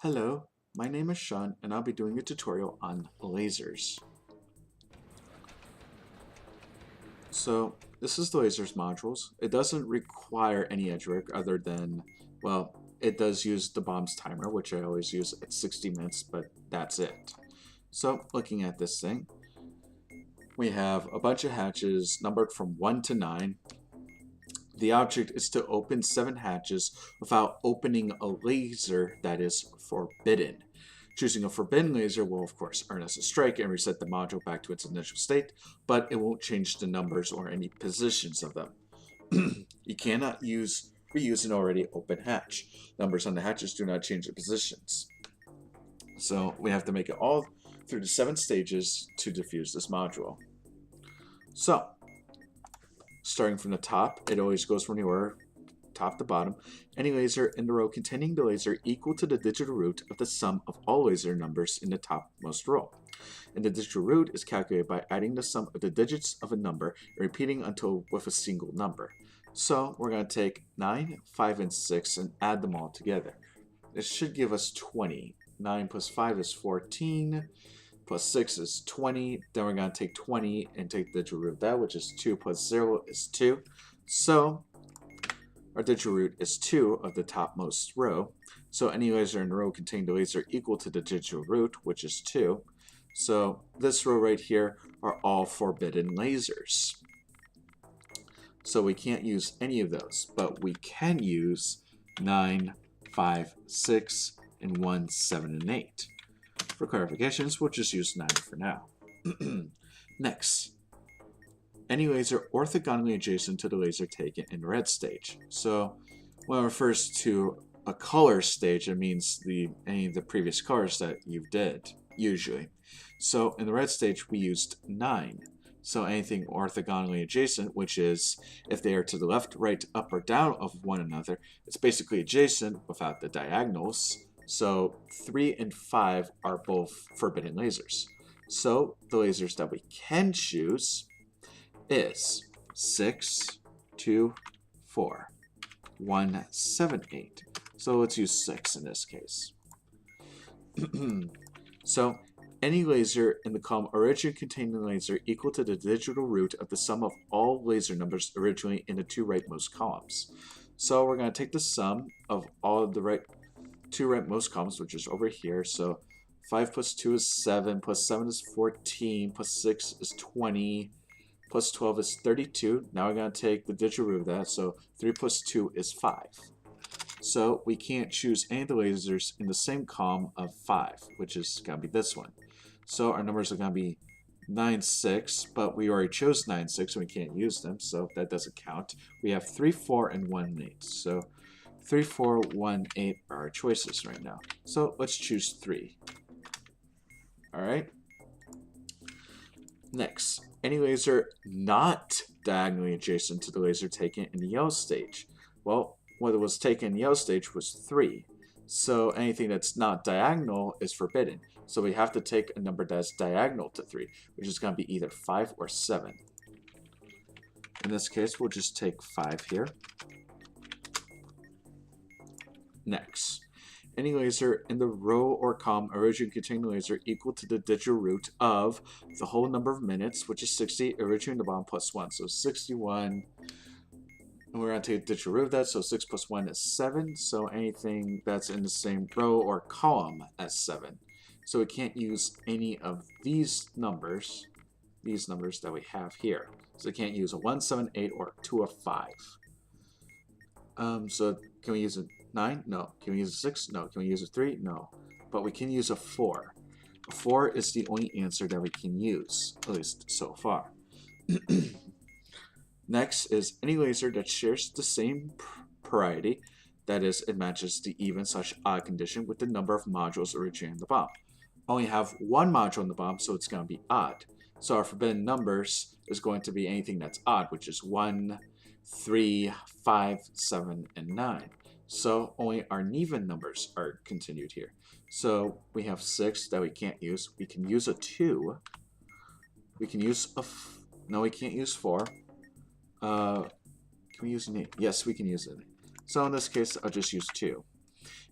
Hello, my name is Sean and I'll be doing a tutorial on lasers. So this is the lasers modules. It doesn't require any edge work other than, well, it does use the bomb's timer, which I always use at 60 minutes, but that's it. So looking at this thing, we have a bunch of hatches numbered from 1 to 9. The object is to open 7 hatches without opening a laser that is forbidden. Choosing a forbidden laser will of course earn us a strike and reset the module back to its initial state, but it won't change the numbers or any positions of them. You cannot reuse an already open hatch. Numbers on the hatches do not change the positions. So we have to make it all through the 7 stages to defuse this module. So, starting from the top, it always goes from anywhere, top to bottom. Any laser in the row containing the laser equal to the digital root of the sum of all laser numbers in the topmost row. And the digital root is calculated by adding the sum of the digits of a number and repeating until with a single number. So we're going to take 9, 5, and 6 and add them all together. This should give us 20. 9 plus 5 is 14. Plus 6 is 20. Then we're going to take 20 and take the digital root of that, which is 2 plus 0 is 2. So our digital root is 2 of the topmost row. So any laser in the row containing the laser equal to the digital root, which is 2. So this row right here are all forbidden lasers. So we can't use any of those, but we can use 9, 5, 6, and 1, 7, and 8. For clarifications, we'll just use 9 for now. Next, any laser orthogonally adjacent to the laser taken in red stage. So when it refers to a color stage, it means any of the previous colors that you did, usually. So in the red stage, we used 9. So anything orthogonally adjacent, which is if they are to the left, right, up, or down of one another, it's basically adjacent without the diagonals. So 3 and 5 are both forbidden lasers. So the lasers that we can choose is 6, 2, 4, 1, 7, 8. So let's use 6 in this case. So any laser in the column originally containing the laser equal to the digital root of the sum of all laser numbers originally in the 2 rightmost columns. So we're going to take the sum of all of the 2 rightmost columns, which is over here. So 5 plus 2 is 7, plus 7 is 14, plus 6 is 20, plus 12 is 32. Now we're going to take the digital root of that, so 3 plus 2 is 5. So we can't choose any of the lasers in the same column of 5, which is going to be this one. So our numbers are going to be 9, 6, but we already chose 9, 6, and we can't use them, so that doesn't count. We have 3, 4, and 1, 8. So 3, 4, 1, 8 are our choices right now. So let's choose 3. Alright. Next, any laser not diagonally adjacent to the laser taken in the yellow stage. Well, what was taken in the yellow stage was 3. So anything that's not diagonal is forbidden. So we have to take a number that's diagonal to 3, which is going to be either 5 or 7. In this case, we'll just take 5 here. Next, any laser in the row or column originally containing the laser equal to the digital root of the whole number of minutes, which is 60, originally in the bottom plus 1. So 61, and we're going to take the digital root of that, so 6 plus 1 is 7. So anything that's in the same row or column as 7. So we can't use any of these numbers that we have here. So we can't use a 1, 7, 8, or 2 of 5. So can we use a 9? No. Can we use a 6? No. Can we use a 3? No. But we can use a 4. A 4 is the only answer that we can use, at least so far. Next is any laser that shares the same priority, that is, it matches the even/odd condition with the number of modules originating in the bomb. Only have one module in the bomb, so it's going to be odd. So our forbidden numbers is going to be anything that's odd, which is 1, 3, 5, 7, and 9. So only our even numbers are continued here. So we have 6 that we can't use. We can use a 2. We can use a no, we can't use 4. Can we use an 8? Yes, we can use an 8. So in this case, I'll just use 2.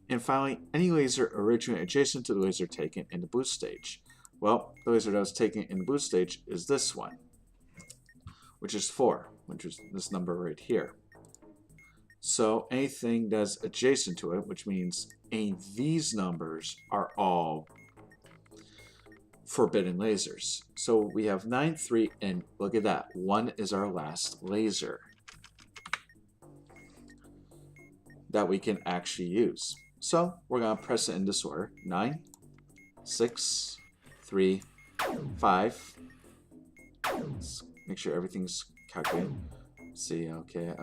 And finally, any laser originally adjacent to the laser taken in the boost stage. Well, the laser that was taken in the boost stage is this one, which is 4, which is this number right here. So anything that's adjacent to it, which means any of these numbers, are all forbidden lasers. So we have 9, 3, and look at that. 1 is our last laser that we can actually use. So we're going to press it in this order. 9, 6, 3, 5. Let's make sure everything's calculated. Let's see, okay,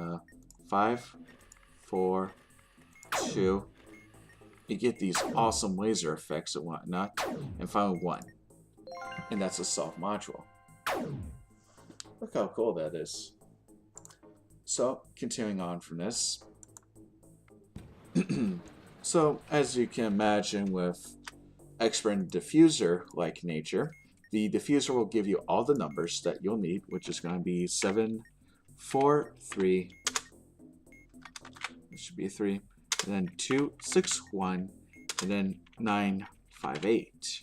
5, 4, 2. You get these awesome laser effects and whatnot. And finally 1. And that's a soft module. Look how cool that is. So, continuing on from this. So, as you can imagine with expert diffuser-like nature, the diffuser will give you all the numbers that you'll need, which is going to be 7, 4, 3, it should be 3, and then 2, 6, 1, and then 9, 5, 8.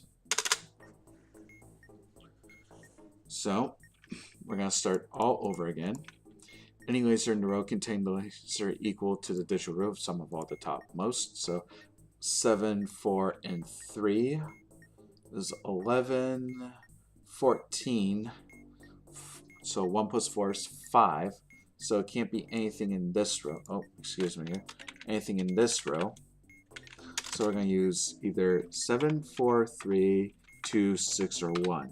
So, we're going to start all over again. Any laser in the row contain the laser equal to the digital root of sum of all the topmost. So 7, 4, and 3 is 11, 14. So 1 plus 4 is 5. So it can't be anything in this row. Oh, excuse me here. Anything in this row. So we're going to use either 7, 4, 3, 2, 6, or 1.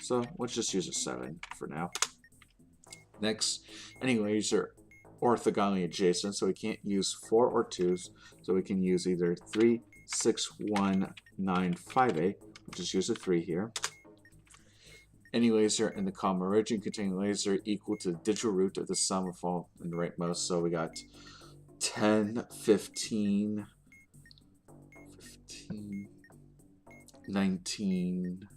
So let's just use a 7 for now. Next, any laser orthogonally adjacent, so we can't use 4 or 2s, so we can use either 3, 6, 1, 9, 5, 8. We'll just use a 3 here. Any laser in the column origin containing laser equal to the digital root of the sum of all in the rightmost, so we got 10, 15, 19,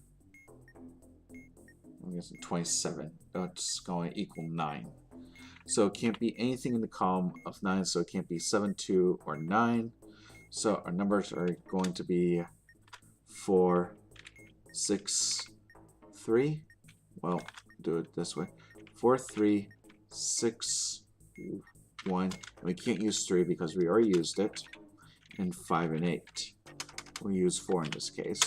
I guess 27. It's going to equal 9. So it can't be anything in the column of 9, so it can't be 7, 2, or 9. So our numbers are going to be 4, 6, 3. Well, do it this way. 4, 3, 6, 1. And we can't use 3 because we already used it. And 5 and 8. We'll use 4 in this case.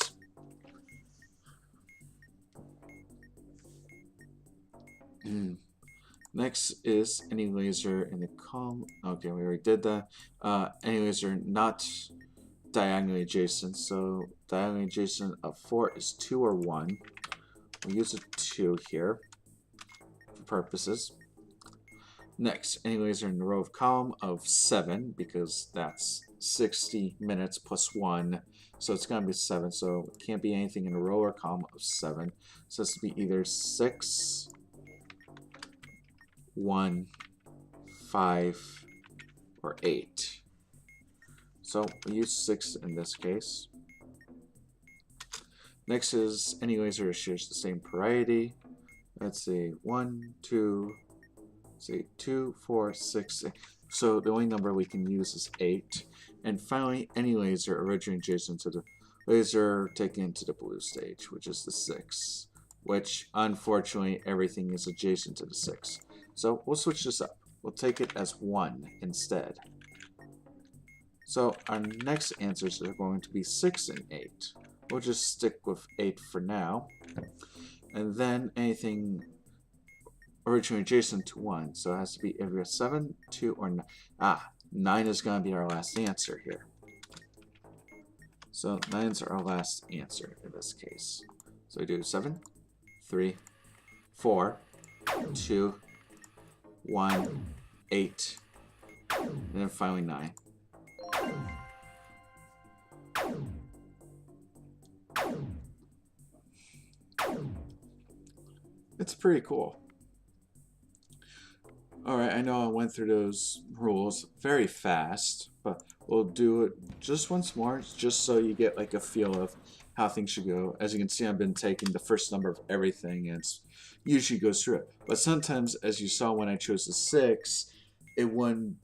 Next is any laser in the column. Okay, we already did that. Any laser not diagonally adjacent. So diagonally adjacent of 4 is 2 or 1. We'll use a 2 here for purposes. Next, any laser in the row of column of 7, because that's 60 minutes plus 1. So it's going to be 7. So it can't be anything in a row or column of 7. So it's to be either 6, 1, 5, or 8. So we use 6 in this case. Next is any laser that shares the same parity. Let's see, 1, 2, say 2, 4, 6. So the only number we can use is 8. And finally, any laser originally adjacent to the laser taken into the blue stage, which is the 6. Which, unfortunately, everything is adjacent to the 6. So we'll switch this up. We'll take it as 1 instead. So our next answers are going to be 6 and 8. We'll just stick with 8 for now. And then anything originally adjacent to 1. So it has to be either 7, 2, or 9. 9 is going to be our last answer here. So 9 is our last answer in this case. So we do 7, 3, 4, 2, 1, 8, and then finally 9. It's pretty cool. Alright, I know I went through those rules very fast, but we'll do it just once more, just so you get like a feel of how things should go. As you can see, I've been taking the first number of everything, and it usually goes through it. But sometimes, as you saw when I chose the 6, it wouldn't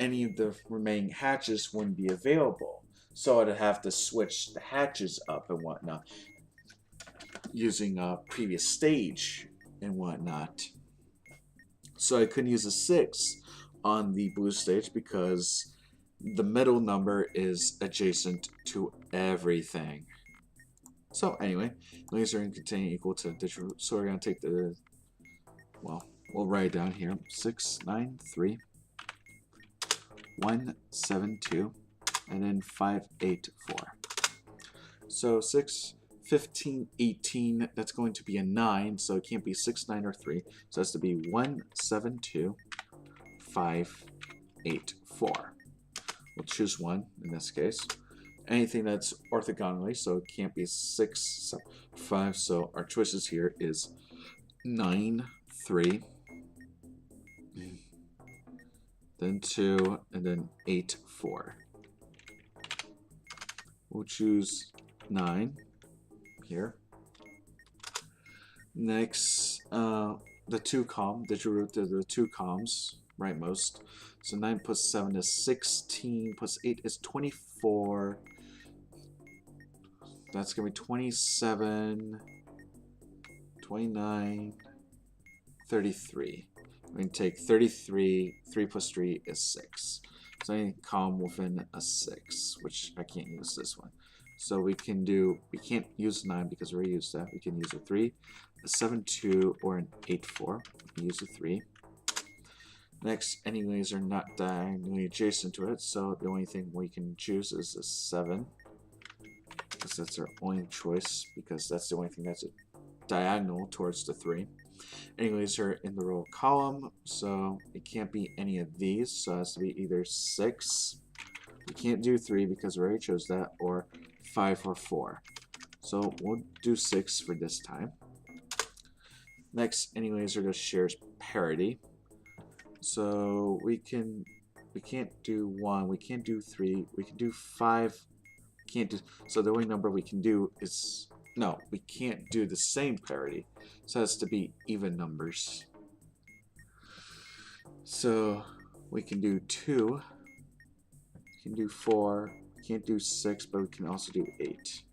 any of the remaining hatches wouldn't be available. So I'd have to switch the hatches up and whatnot using a previous stage and whatnot. So I couldn't use a 6 on the blue stage because the middle number is adjacent to everything. So anyway, laser and KTANE equal to digital. So we're going to take the, well, we'll write it down here. 693 172 and then 584. So 6, 15, 18, that's going to be a 9, so it can't be 6, 9, or 3. So it has to be 1, 7, 2, 5, 8, 4. We'll choose 1 in this case. Anything that's orthogonally, so it can't be 6, 5. So our choices here is 9, 3, then 2, and then 8, 4. We'll choose 9 here. Next, the 2 column, digital root to the 2 columns, rightmost. So 9 plus 7 is 16, plus 8 is 24. That's going to be 27, 29, 33. We're going to take 33, 3 plus 3 is 6. So any column within a 6, which I can't use this one. So we can't use 9 because we already used that. We can use a 3, a 7, 2, or an 8, 4. We can use a 3. Next, any laser not diagonally adjacent to it, so the only thing we can choose is a 7. Because that's our only choice, because that's the only thing that's diagonal towards the 3. Any laser in the row column, so it can't be any of these, so it has to be either 6. We can't do 3 because we already chose that, or 5 or 4. So we'll do 6 for this time. Next, any laser that shares parity. So we can't do 1, we can't do 3, we can do 5, can't do, so the only number we can do is, no, we can't do the same parity, so it has to be even numbers. So we can do 2, we can do 4, we can't do 6, but we can also do 8.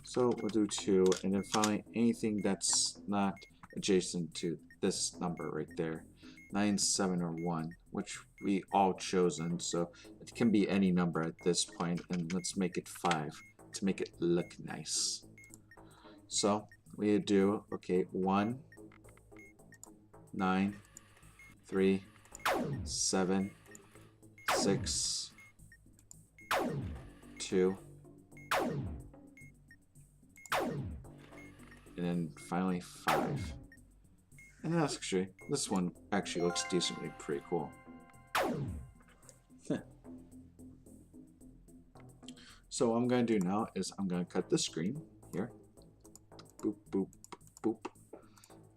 So we'll do 2, and then finally anything that's not adjacent to this number right there. 9, 7, or 1, which we all chosen, so it can be any number at this point, and let's make it 5 to make it look nice. So we do, okay, 1, 9, 3, 7, 6, 2, and then finally 5. And actually, this one actually looks decently pretty cool. So what I'm going to do now is I'm going to cut the screen here. Boop, boop, boop.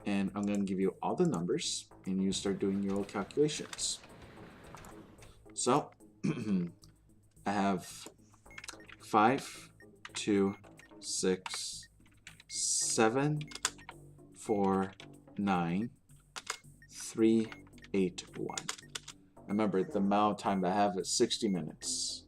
And I'm going to give you all the numbers, and you start doing your little calculations. So, I have 5, 2, 6, 7, 4, 9, 3, 8, 1. Remember, the amount of time that I have is 60 minutes.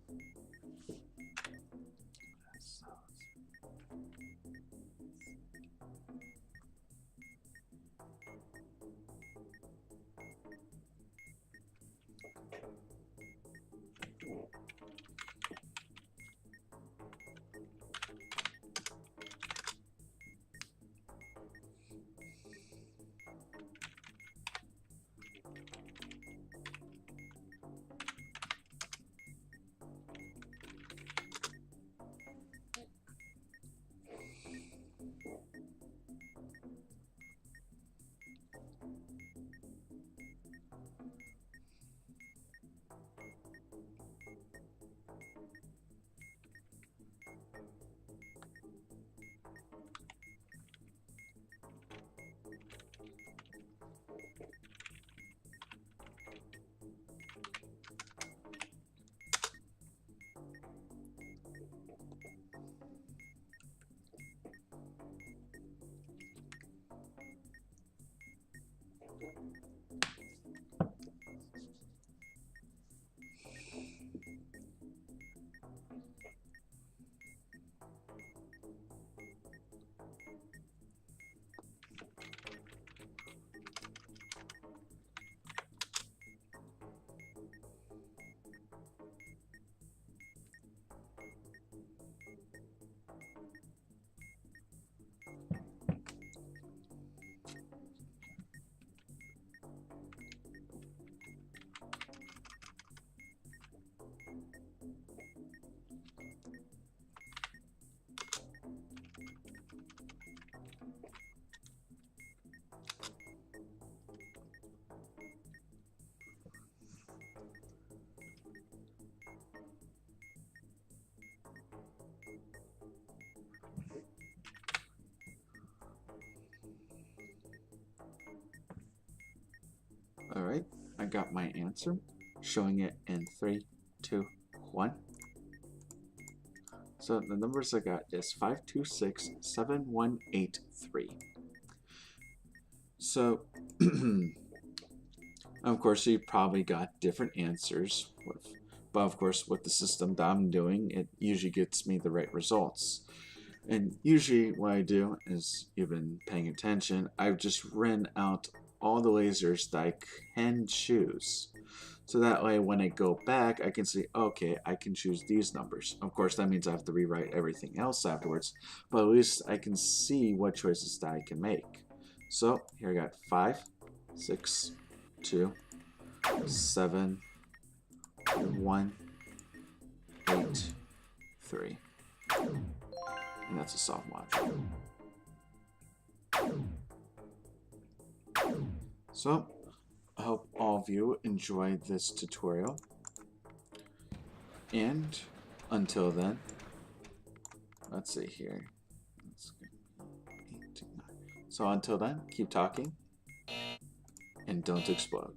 I got my answer, showing it in 3, 2, 1. So the numbers I got is 5267183. So, of course, you probably got different answers, but of course, with the system that I'm doing, it usually gets me the right results. And usually, what I do is, you've been paying attention, I've just written out all the lasers that I can choose. So that way, when I go back, I can see, okay, I can choose these numbers. Of course, that means I have to rewrite everything else afterwards, but at least I can see what choices that I can make. So here I got 5, 6, 2, 7, 1, 8, 3. And that's a solve module. So, I hope all of you enjoyed this tutorial. And until then, let's see here. So until then, keep talking and don't explode.